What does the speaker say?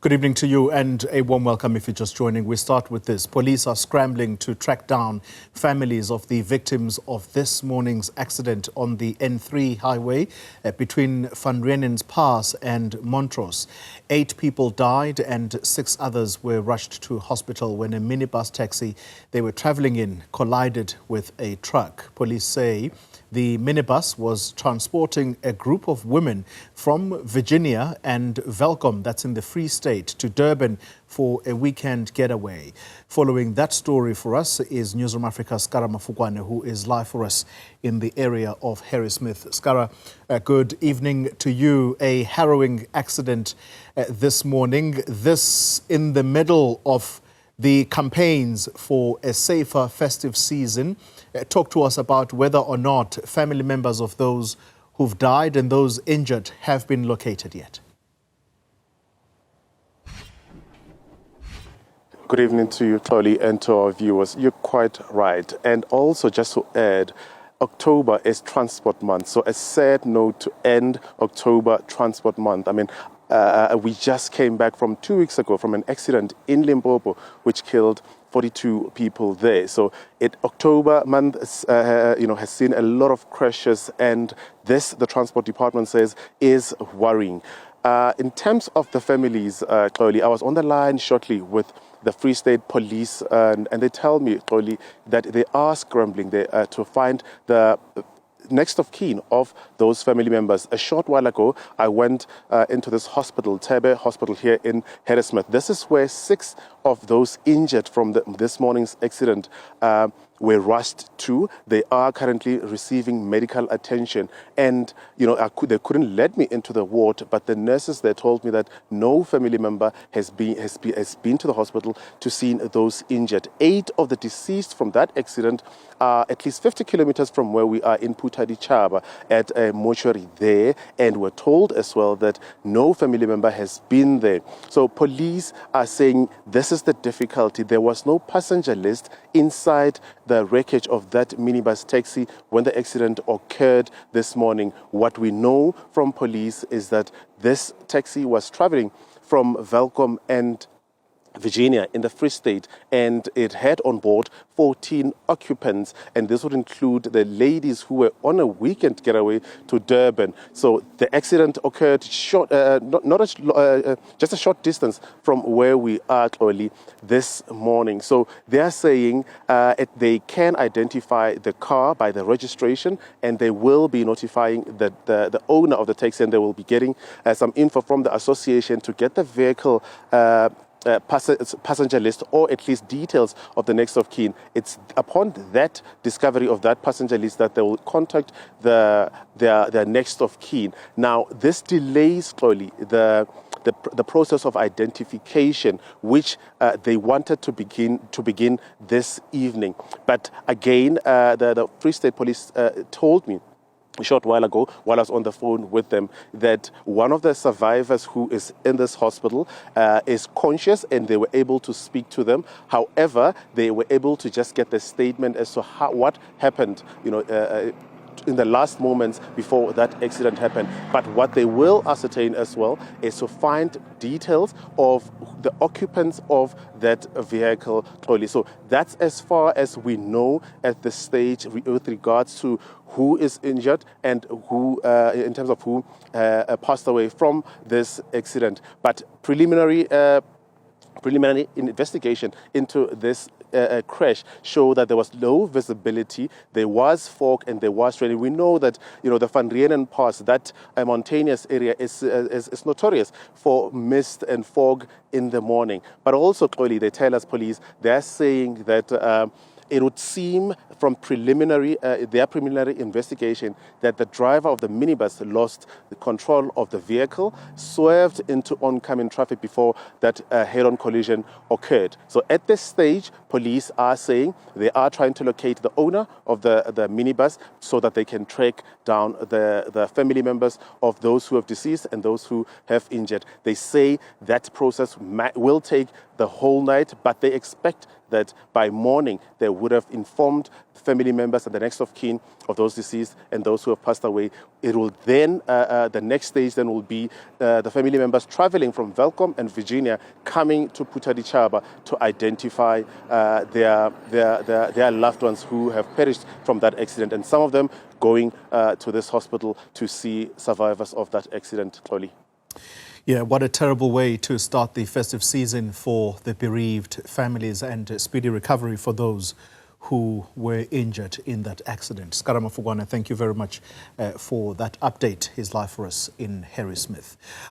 Good evening to you and a warm welcome if you're just joining. We start with this. Police are scrambling to track down families of the victims of this morning's accident on the N3 highway between Van Reenen's Pass and Montrose. 8 people died and 6 others were rushed to hospital when a minibus taxi they were traveling in collided with a truck. Police say the minibus was transporting a group of women from Virginia and Welkom, that's in the Free State, to Durban for a weekend getaway. Following that story for us is Newzroom Afrika's Scara Mafokoane, who is live for us in the area of Harrismith. Scara, good evening to you. A harrowing accident this morning. This in the middle of the campaigns for a safer festive season. Talk to us about whether or not family members of those who've died and those injured have been located yet. Good evening to you, Chloe, and to our viewers. You're quite right. And also, just to add, October is Transport Month. So a sad note to end October Transport Month. I mean, we just came back from 2 weeks ago from an accident in Limpopo, which killed 42 people there. So October month, has seen a lot of crashes, and this, the Transport Department says, is worrying. In terms of the families, Chloe, I was on the line shortly with the Free State Police, and they tell me, Chloe, that they are scrambling there to find the next of kin of those family members. A short while ago, I went into this hospital, Tebe Hospital here in Harrismith. This is where 6 of those injured from this morning's accident were rushed to. They are currently receiving medical attention, and they couldn't let me into the ward, but the nurses there told me that no family member has been to the hospital to see those injured. 8 of the deceased from that accident are at least 50 kilometers from where we are in Putadichaba at a mortuary there, and we're told as well that no family member has been there. So police are saying this is the difficulty. There was no passenger list inside the wreckage of that minibus taxi when the accident occurred this morning. What we know from police is that this taxi was traveling from Welkom and Virginia in the Free State, and it had on board 14 occupants, and this would include the ladies who were on a weekend getaway to Durban. So the accident occurred just a short distance from where we are, Chloe, this morning. So they are saying they can identify the car by the registration, and they will be notifying the owner of the taxi, and they will be getting some info from the association to get the vehicle passenger list, or at least details of the next of kin. It's upon that discovery of that passenger list that they will contact their next of kin. Now, this delays, Chloe, the process of identification, which they wanted to begin this evening. But again, the Free State Police told me a short while ago, while I was on the phone with them, that one of the survivors who is in this hospital is conscious, and they were able to speak to them. However, they were able to just get the statement as to what happened, in the last moments before that accident happened. But what they will ascertain as well is to find details of the occupants of that vehicle, Chloe. So that's as far as we know at this stage with regards to who is injured and who, in terms of who passed away from this accident. But preliminary investigation into this crash show that there was low visibility, there was fog, and there was rain. We know that the Van Reenen's Pass, that mountainous area, is notorious for mist and fog in the morning. But also, Chloe, they tell us, police, they're saying that it would seem from their preliminary investigation that the driver of the minibus lost the control of the vehicle, swerved into oncoming traffic before that head-on collision occurred. So at this stage, police are saying they are trying to locate the owner of the minibus so that they can track down the family members of those who have deceased and those who have injured. They say that process will take the whole night, but they expect that by morning they would have informed family members and the next of kin of those deceased and those who have passed away. It will then, the next stage then will be the family members traveling from Welkom and Virginia coming to Putadichaba to identify their loved ones who have perished from that accident, and some of them going to this hospital to see survivors of that accident, Toli. Yeah, what a terrible way to start the festive season for the bereaved families, and speedy recovery for those who were injured in that accident. Scara Mafokoane, thank you very much for that update. His life for us in Harrismith.